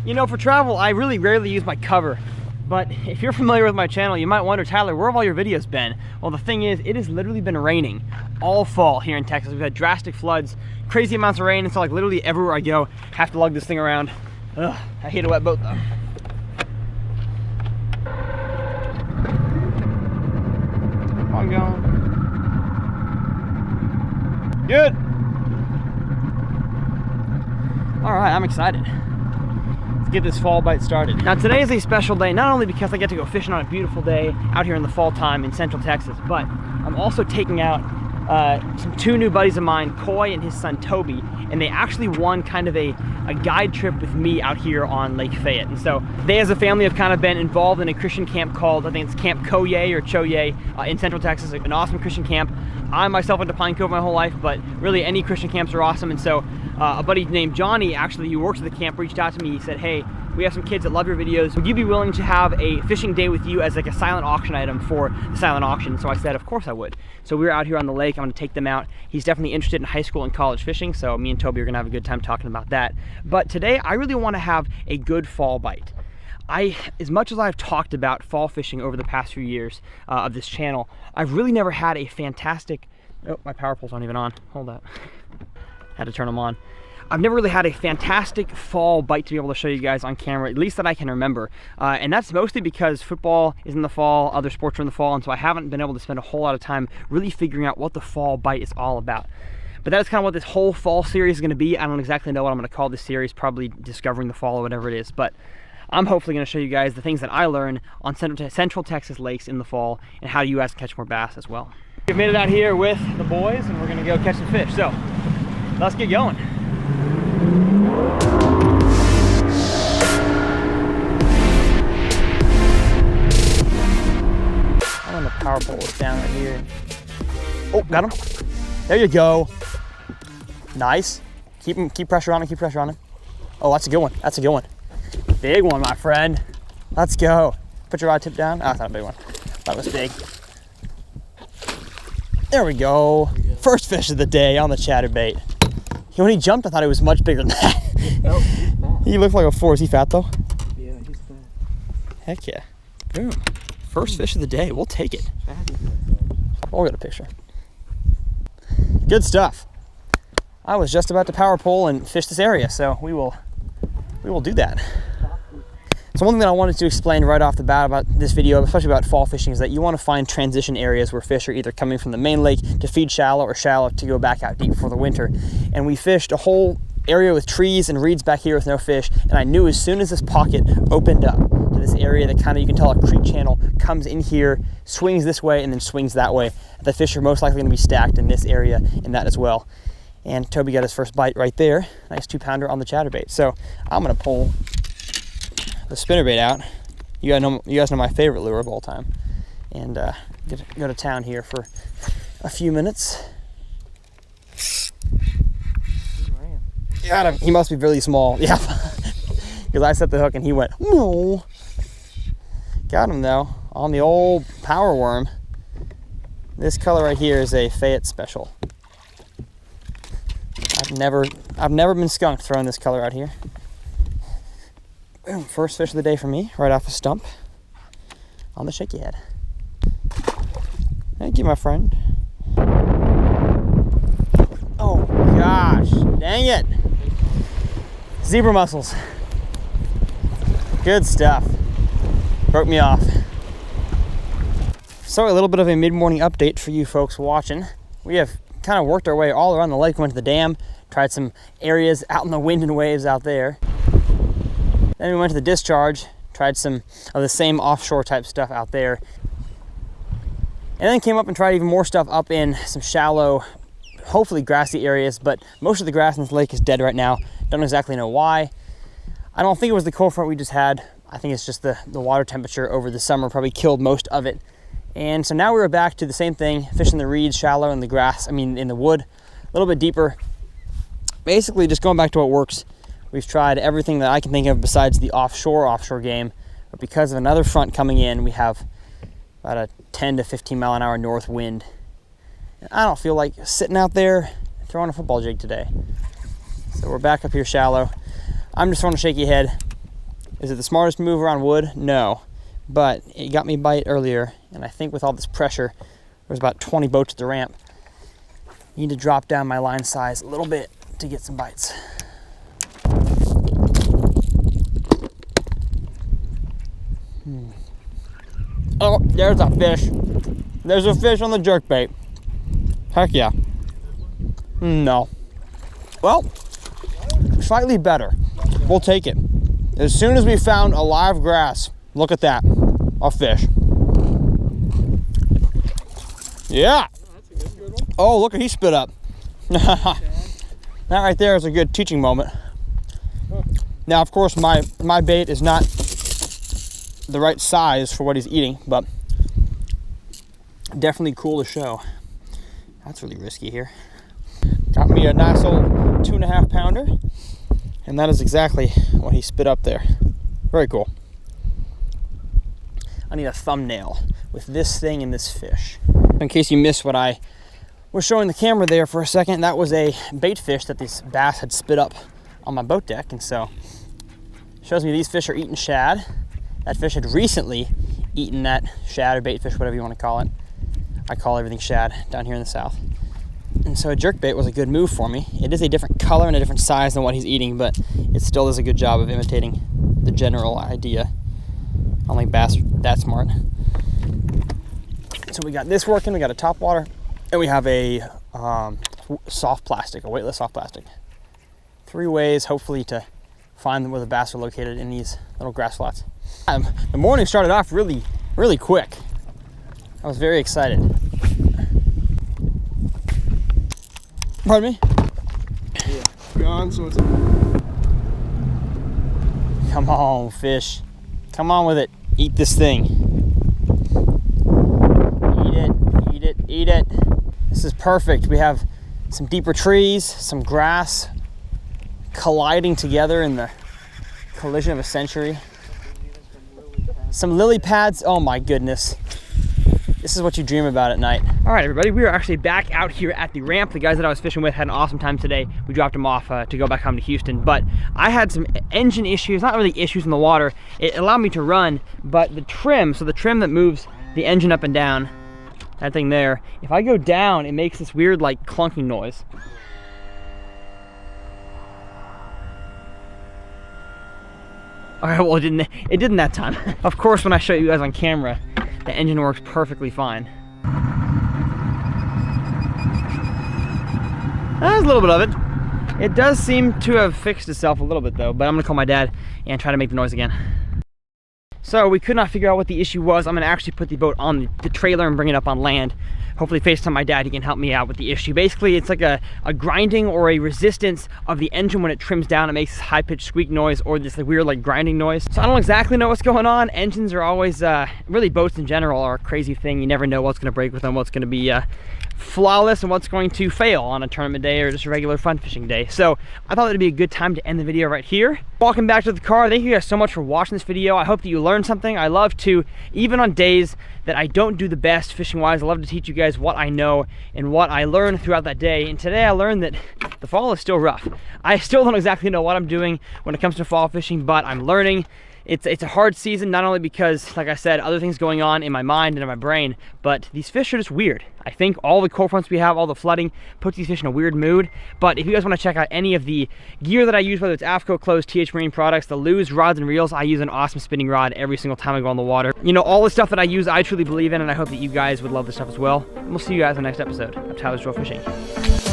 You know, for travel, I really rarely use my cover. But if you're familiar with my channel, you might wonder, Tyler, where have all your videos been? Well, the thing is, it has literally been raining all fall here in Texas. We've had drastic floods, crazy amounts of rain, and so like literally everywhere I go, I have to lug this thing around. Ugh, I hate a wet boat though. Come on, going. Good. All right, I'm excited. Get this fall bite started. Now today is a special day, not only because I get to go fishing on a beautiful day out here in the fall time in Central Texas, but I'm also taking out two new buddies of mine, Coy and his son Toby, and they actually won kind of a guide trip with me out here on Lake Fayette. And so they as a family have kind of been involved in a Christian camp called, I think it's Camp Koye or Choye in Central Texas, an awesome Christian camp. I myself went to Pine Cove my whole life, but really any Christian camps are awesome. And so a buddy named Johnny, actually, who works at the camp, reached out to me. He said, hey, we have some kids that love your videos. Would you be willing to have a fishing day with you as like a silent auction item for the silent auction? So I said, of course I would. So we were out here on the lake. I'm gonna take them out. He's definitely interested in high school and college fishing. So me and Toby are gonna have a good time talking about that. But today I really wanna have a good fall bite. As much as I've talked about fall fishing over the past few years of this channel, I've really never had a fantastic, oh, my power poles aren't even on. Hold that. Had to turn them on. I've never really had a fantastic fall bite to be able to show you guys on camera, at least that I can remember. And that's mostly because football is in the fall, other sports are in the fall, and so I haven't been able to spend a whole lot of time really figuring out what the fall bite is all about. But that's kind of what this whole fall series is going to be. I don't exactly know what I'm going to call this series, probably Discovering the Fall or whatever it is, but I'm hopefully going to show you guys the things that I learn on Central Texas lakes in the fall and how you guys can catch more bass as well. We've made it out here with the boys and we're going to go catch some fish. So let's get going. I'm on the power pole down right here. Oh, got him. There you go. Nice. Keep pressure on him, keep pressure on him. Oh, that's a good one. That's a good one. Big one, my friend. Let's go. Put your rod tip down. Oh, that's not a big one. That was big. There we go. First fish of the day on the chatterbait. When he jumped, I thought it was much bigger than that. Oh, he looked like a 4. Is he fat though? Yeah, he's fat. Heck yeah. Boom. First fish of the day. We'll take it. We'll get a picture. Good stuff. I was just about to power pole and fish this area, so we will do that. So one thing that I wanted to explain right off the bat about this video, especially about fall fishing, is that you want to find transition areas where fish are either coming from the main lake to feed shallow or shallow to go back out deep for the winter. And we fished a whole area with trees and reeds back here with no fish, and I knew as soon as this pocket opened up to this area that kind of, you can tell a creek channel comes in here, swings this way, and then swings that way, the fish are most likely going to be stacked in this area and that as well. And Toby got his first bite right there. Nice 2-pounder on the chatterbait. So I'm going to pull the spinnerbait out. You guys know my favorite lure of all time. And go to town here for a few minutes. Got him. He must be really small. Yeah. Because I set the hook and he went, no. Got him though on the old power worm. This color right here is a Fayette special. I've never been skunked throwing this color out here. Boom, first fish of the day for me, right off the stump on the shaky head. Thank you, my friend. Oh gosh, dang it. Zebra mussels. Good stuff. Broke me off. So a little bit of a mid-morning update for you folks watching. We have kind of worked our way all around the lake, went to the dam, tried some areas out in the wind and waves out there. Then we went to the discharge, tried some of the same offshore type stuff out there. And then came up and tried even more stuff up in some shallow, hopefully grassy areas, but most of the grass in this lake is dead right now. Don't exactly know why. I don't think it was the cold front we just had. I think it's just the water temperature over the summer probably killed most of it. And so now we were back to the same thing, fishing the reeds shallow in the grass, in the wood, a little bit deeper. Basically just going back to what works. We've tried everything that I can think of besides the offshore game, but because of another front coming in, we have about a 10 to 15 mile an hour north wind. And I don't feel like sitting out there throwing a football jig today. So we're back up here shallow. I'm just throwing a shaky head, Is it the smartest move around wood? No. But it got me a bite earlier, and I think with all this pressure, there's about 20 boats at the ramp. I need to drop down my line size a little bit to get some bites. Oh, there's a fish. There's a fish on the jerkbait. Heck yeah. No. Well, slightly better. We'll take it. As soon as we found a live grass, look at that, a fish. Yeah. Oh, look, he spit up. That right there is a good teaching moment. Now, of course, my bait is not the right size for what he's eating, but definitely cool to show. That's really risky here. Got me a nice old 2.5 pounder, and that is exactly what he spit up there. Very cool. I need a thumbnail with this thing and this fish. In case you missed what I was showing the camera there for a second, that was a bait fish that this bass had spit up on my boat deck, and so it shows me these fish are eating shad. That fish had recently eaten that shad or bait fish, whatever you want to call it. I call everything shad down here in the south. And so a jerkbait was a good move for me. It is a different color and a different size than what he's eating, but it still does a good job of imitating the general idea. I don't think bass are that smart. So we got this working, we got a top water, and we have a soft plastic, a weightless soft plastic. 3 ways, hopefully, to find where the bass are located in these little grass flats. The morning started off really, really quick. I was very excited. Pardon me? Yeah. Gone, so it's... Come on, fish. Come on with it. Eat this thing. Eat it, eat it, eat it. This is perfect. We have some deeper trees, some grass colliding together in the collision of a century. Some lily pads. Oh my goodness. This is what you dream about at night. All right, everybody, we are actually back out here at the ramp. The guys that I was fishing with had an awesome time today. We dropped them off to go back home to Houston, but I had some engine issues, not really issues in the water. It allowed me to run, but the trim, so the trim that moves the engine up and down, that thing there, if I go down, it makes this weird, like, clunking noise. All right, well, it didn't that time. Of course, when I show you guys on camera, the engine works perfectly fine. There's a little bit of it. It does seem to have fixed itself a little bit though, but I'm gonna call my dad and try to make the noise again. So we could not figure out what the issue was. I'm gonna actually put the boat on the trailer and bring it up on land. Hopefully FaceTime my dad, he can help me out with the issue. Basically, it's like a grinding or a resistance of the engine when it trims down. It makes this high-pitched squeak noise or this weird like grinding noise. So I don't exactly know what's going on. Engines are always, really boats in general are a crazy thing. You never know what's gonna break with them, what's gonna be flawless and what's going to fail on a tournament day or just a regular fun fishing day. So I thought it'd be a good time to end the video right here. Welcome back to the car. Thank you guys so much for watching this video. I hope that you learned something. I love to, even on days that I don't do the best fishing wise, I love to teach you guys what I know and what I learned throughout that day. And today I learned that the fall is still rough. I still don't exactly know what I'm doing when it comes to fall fishing, but I'm learning. It's a hard season, not only because, like I said, other things going on in my mind and in my brain, but these fish are just weird. I think all the cold fronts we have, all the flooding, puts these fish in a weird mood. But if you guys want to check out any of the gear that I use, whether it's AFCO clothes, TH Marine products, the Lew's rods and reels, I use an awesome spinning rod every single time I go on the water. You know, all the stuff that I use, I truly believe in, and I hope that you guys would love this stuff as well. And we'll see you guys in the next episode of Tyler's Drill Fishing.